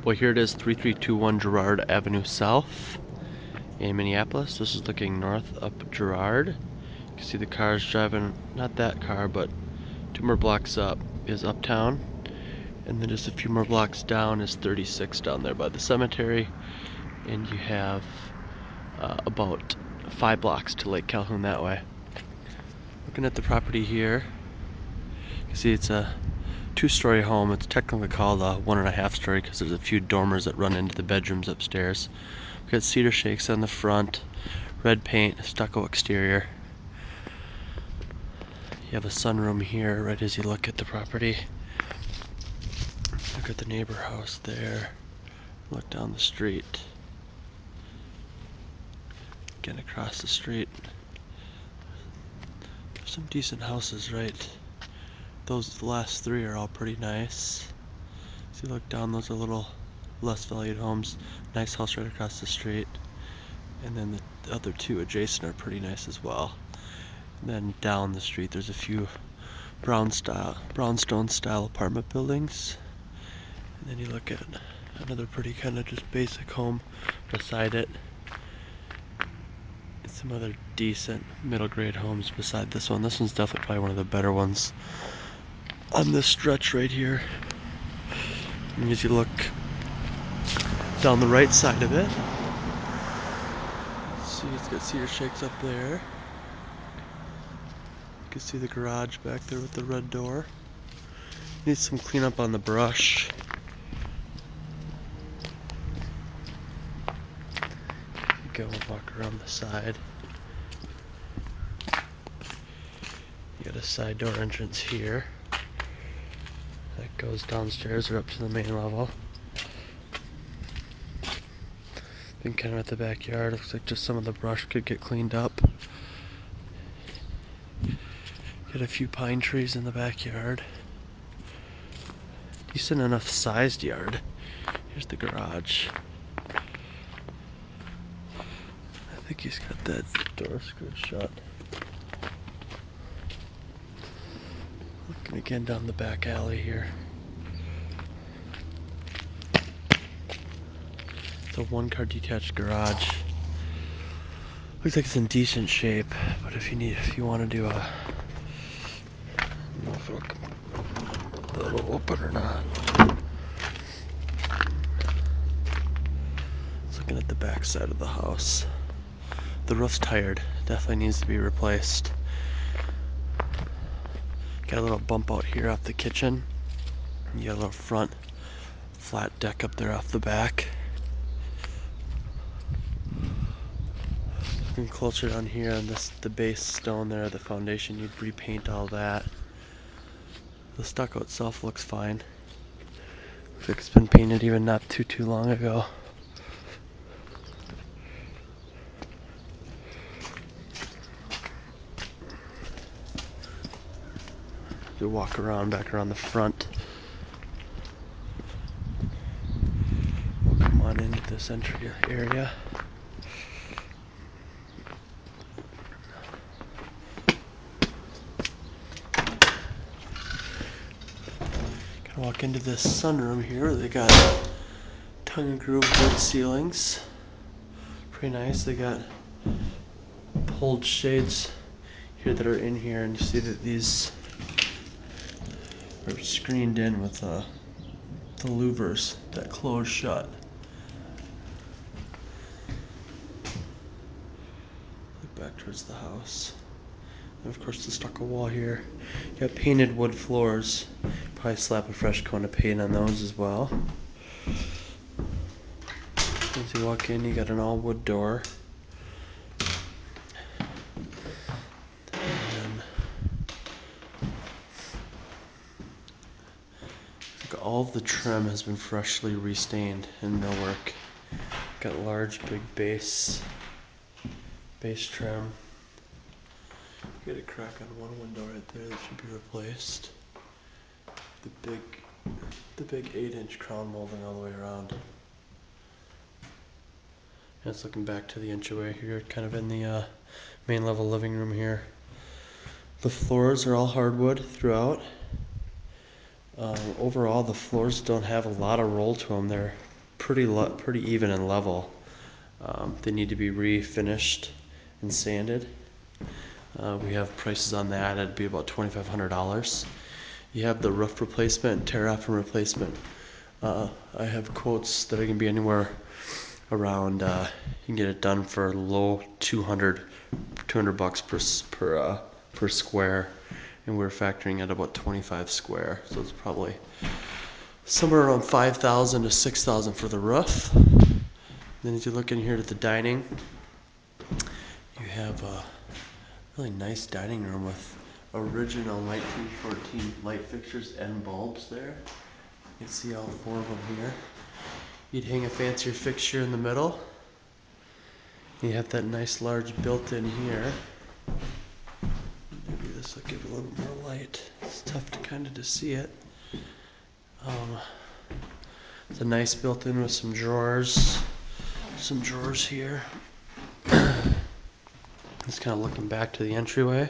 Well, here it is, 3321 Girard Avenue South in Minneapolis. This is looking north up Girard. You can see the cars driving, not that car, but 2 more blocks up is Uptown. And then just a few more blocks down is 36 down there by the cemetery. And you have about 5 blocks to Lake Calhoun that way. Looking at the property here, you can see it's a 2-story home. It's technically called a 1.5 story because there's a few dormers that run into the bedrooms upstairs. We've got cedar shakes on the front, red paint, stucco exterior. You have a sunroom here right as you look at the property. Look at the neighbor house there. Look down the street. Again across the street. There's some decent houses, right? The last 3 are all pretty nice. As you look down, those are little less valued homes. Nice house right across the street. And then the other 2 adjacent are pretty nice as well. And then down the street there's a few brownstone style apartment buildings. And then you look at another pretty kind of just basic home beside it. And some other decent middle grade homes beside this one. This one's definitely probably one of the better ones on this stretch right here. And as you look down the right side of it, see it's got cedar shakes up there. You can see the garage back there with the red door. Needs some cleanup on the brush. We'll walk around the side. You got a side door entrance here that goes downstairs or up to the main level. Then kind of at the backyard, looks like just some of the brush could get cleaned up. Got a few pine trees in the backyard. Decent enough sized yard. Here's the garage. I think he's got that door screwed shut. Looking again down the back alley here. It's a 1-car detached garage. Looks like it's in decent shape, but if you want to do a, I don't know if it'll open or not. Looking at the back side of the house. The roof's tired, definitely needs to be replaced. Got a little bump out here off the kitchen. You got a little front flat deck up there off the back. Looking closer down here on the base stone there, the foundation, you'd repaint all that. The stucco itself looks fine. Looks like it's been painted even not too long ago. You walk around back around the front. We'll come on into this entry area. Gonna walk into this sunroom here. They got tongue and groove wood ceilings. Pretty nice. They got pulled shades here that are in here, and you see that these are screened in with the louvers that close shut. Look back towards the house. And of course the stucco wall here. You got painted wood floors. Probably slap a fresh coat of paint on those as well. As you walk in, you got an all wood door. And all of the trim has been freshly restained in millwork. Got large big base trim. Got a crack on one window right there that should be replaced. The big 8-inch crown molding all the way around. And it's looking back to the entryway here, kind of in the main level living room here. The floors are all hardwood throughout. Overall, the floors don't have a lot of roll to them. They're pretty even and level. They need to be refinished and sanded. We have prices on that. It'd be about $2,500. You have the roof replacement, tear off and replacement. I have quotes that are gonna be anywhere around. You can get it done for low 200 bucks per square, and we're factoring at about 25 square, so it's probably somewhere around 5,000 to 6,000 for the roof. Then as you look in here at the dining, you have a really nice dining room with original 1914 light fixtures and bulbs there. You can see all 4 of them here. You'd hang a fancier fixture in the middle. You have that nice large built-in here. Maybe this will give it a little more light. It's tough to kind of to see it. It's a nice built-in with some drawers. Some drawers here. Just kind of looking back to the entryway.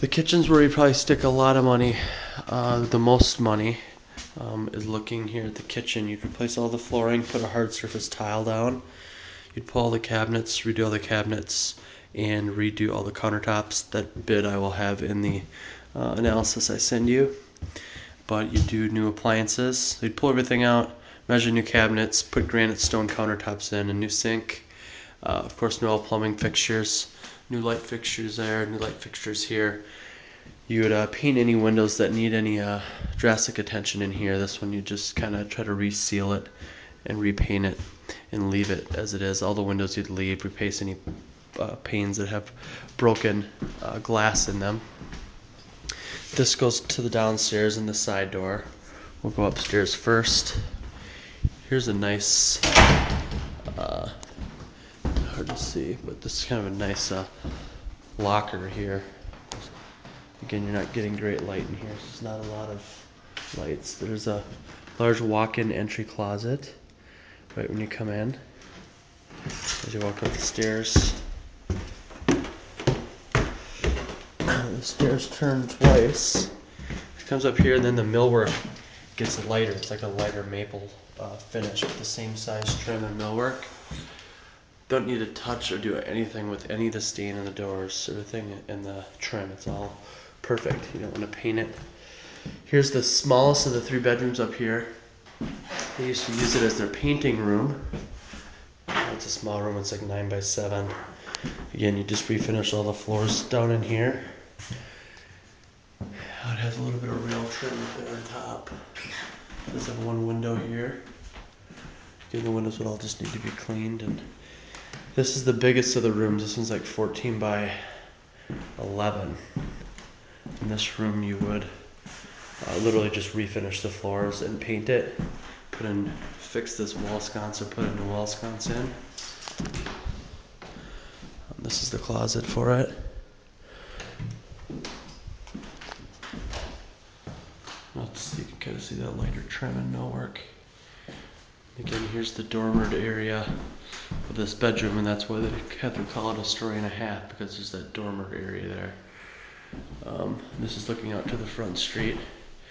The kitchen's where you probably stick a lot of money. The most money is looking here at the kitchen. You'd replace all the flooring, put a hard surface tile down. You'd pull all the cabinets, redo all the cabinets, and redo all the countertops. That bid I will have in the analysis I send you. But you do new appliances. You'd pull everything out, measure new cabinets, put granite stone countertops in, a new sink. Of course, new all plumbing fixtures, new light fixtures there, new light fixtures here. You would paint any windows that need any drastic attention in here. This one you just kind of try to reseal it and repaint it and leave it as it is. All the windows you'd leave, replace any panes that have broken glass in them. This goes to the downstairs and the side door. We'll go upstairs first. Here's a nice, hard to see, but this is kind of a nice locker here. Again, you're not getting great light in here. There's not a lot of lights. There's a large walk-in entry closet right when you come in. As you walk up the stairs, the stairs turn twice. It comes up here, and then the millwork gets lighter. It's like a lighter maple finish with the same size trim and millwork. Don't need to touch or do anything with any of the stain in the doors, everything in the trim. It's all perfect. You don't want to paint it. Here's the smallest of the 3 bedrooms up here. They used to use it as their painting room. It's a small room. It's like 9 by 7. Again, you just refinish all the floors down in here. It has a little bit of rail trim there on top. It does have 1 window here. Again, the windows would all just need to be cleaned. And this is the biggest of the rooms. This one's like 14 by 11. In this room, you would literally just refinish the floors and paint it. Fix this wall sconce or put a new wall sconce in. This is the closet for it. You can kind of see that lighter trim and millwork. Again, here's the dormer area of this bedroom, and that's why they have to call it a story and a half, because there's that dormer area there. This is looking out to the front street.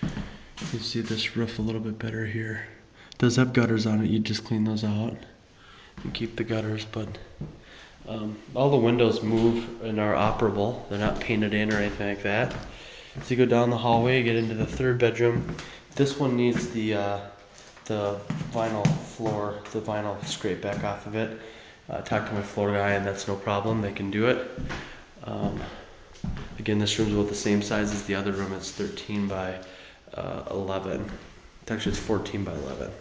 You can see this roof a little bit better here. It does have gutters on it. You just clean those out and keep the gutters, but all the windows move and are operable. They're not painted in or anything like that. So you go down the hallway, you get into the 3rd bedroom. This one needs the vinyl floor, the vinyl scrape back off of it. Talked to my floor guy, and that's no problem. They can do it. Again, this room's about the same size as the other room. It's 13 by 11. Actually, it's 14 by 11.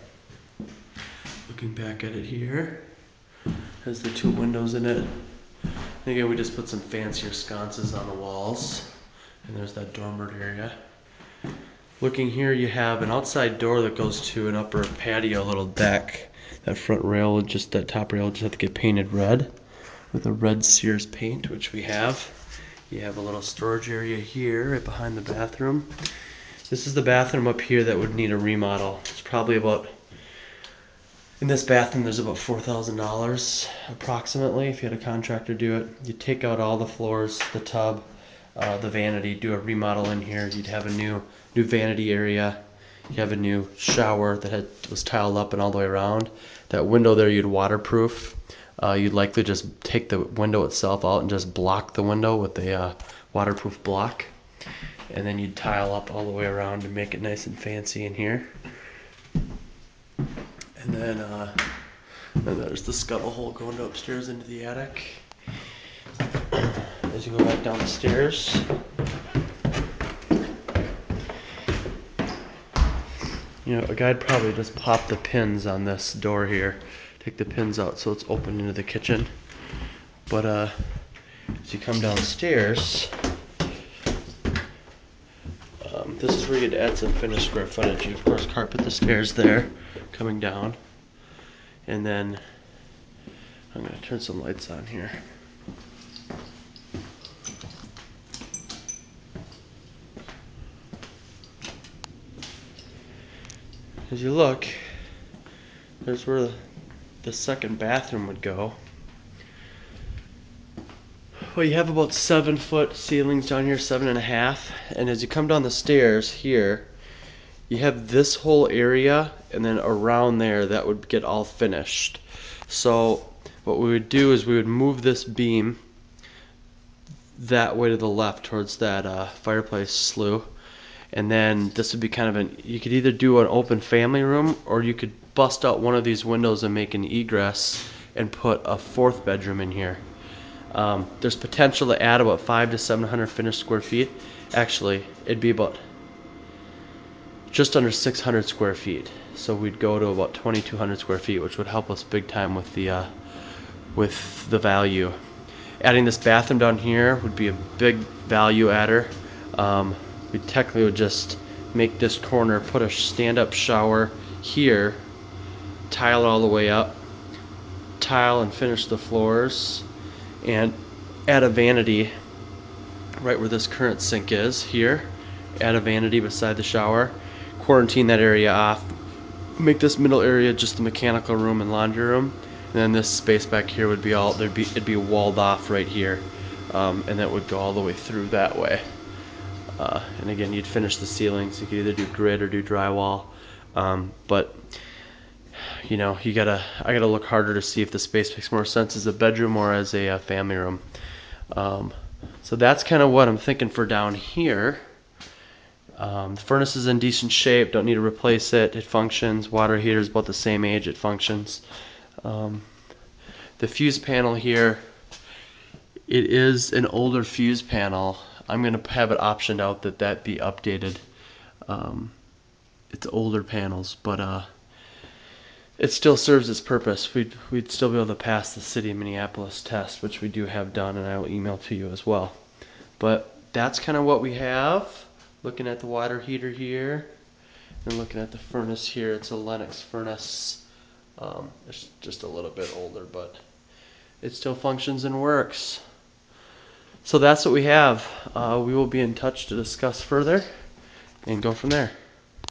Looking back at it here, has the 2 windows in it. And again, we just put some fancier sconces on the walls. And there's that dormer area. Looking here, you have an outside door that goes to an upper patio, little deck. That front rail, that top rail, just have to get painted red with a red Sears paint, which we have. You have a little storage area here, right behind the bathroom. This is the bathroom up here that would need a remodel. It's probably about, in this bathroom, there's about $4,000 approximately if you had a contractor do it. You take out all the floors, the tub, the vanity, do a remodel in here. You'd have a new vanity area. You have a new shower that was tiled up and all the way around. That window there you'd waterproof. You'd likely just take the window itself out and just block the window with a waterproof block. And then you'd tile up all the way around to make it nice and fancy in here. And then there's the scuttle hole going upstairs into the attic. As you go back down the stairs, you know, a guy'd probably just pop the pins on this door here, take the pins out so it's open into the kitchen. But as you come downstairs, this is where you'd add some finished square footage. You of course carpet the stairs there, coming down, and then I'm going to turn some lights on here. As you look, there's where the second bathroom would go. Well, you have about 7-foot ceilings down here, 7.5, and as you come down the stairs here, you have this whole area, and then around there that would get all finished. So what we would do is we would move this beam that way to the left towards that fireplace slue, and then this would be kind of you could either do an open family room, or you could bust out one of these windows and make an egress and put a 4th bedroom in here. There's potential to add about 500 to 700 finished square feet. Actually, it'd be about just under 600 square feet. So we'd go to about 2,200 square feet, which would help us big time with the value. Adding this bathroom down here would be a big value adder. We technically would just make this corner, put a stand-up shower here, tile it all the way up, tile and finish the floors, and add a vanity right where this current sink is here. Add a vanity beside the shower, quarantine that area off, make this middle area just the mechanical room and laundry room, and then this space back here would be it'd be walled off right here, and that would go all the way through that way. And again, you'd finish the ceilings. You could either do grid or do drywall, but you know, I gotta look harder to see if the space makes more sense as a bedroom or as a family room. So that's kind of what I'm thinking for down here. The furnace is in decent shape. Don't need to replace it. It functions. Water heater is about the same age. It functions. The fuse panel here, it is an older fuse panel. I'm going to have it optioned out that be updated. It's older panels, but it still serves its purpose. We'd still be able to pass the city of Minneapolis test, which we do have done, and I will email to you as well. But that's kind of what we have. Looking at the water heater here, and looking at the furnace here. It's a Lennox furnace. It's just a little bit older, but it still functions and works. So that's what we have. We will be in touch to discuss further and go from there.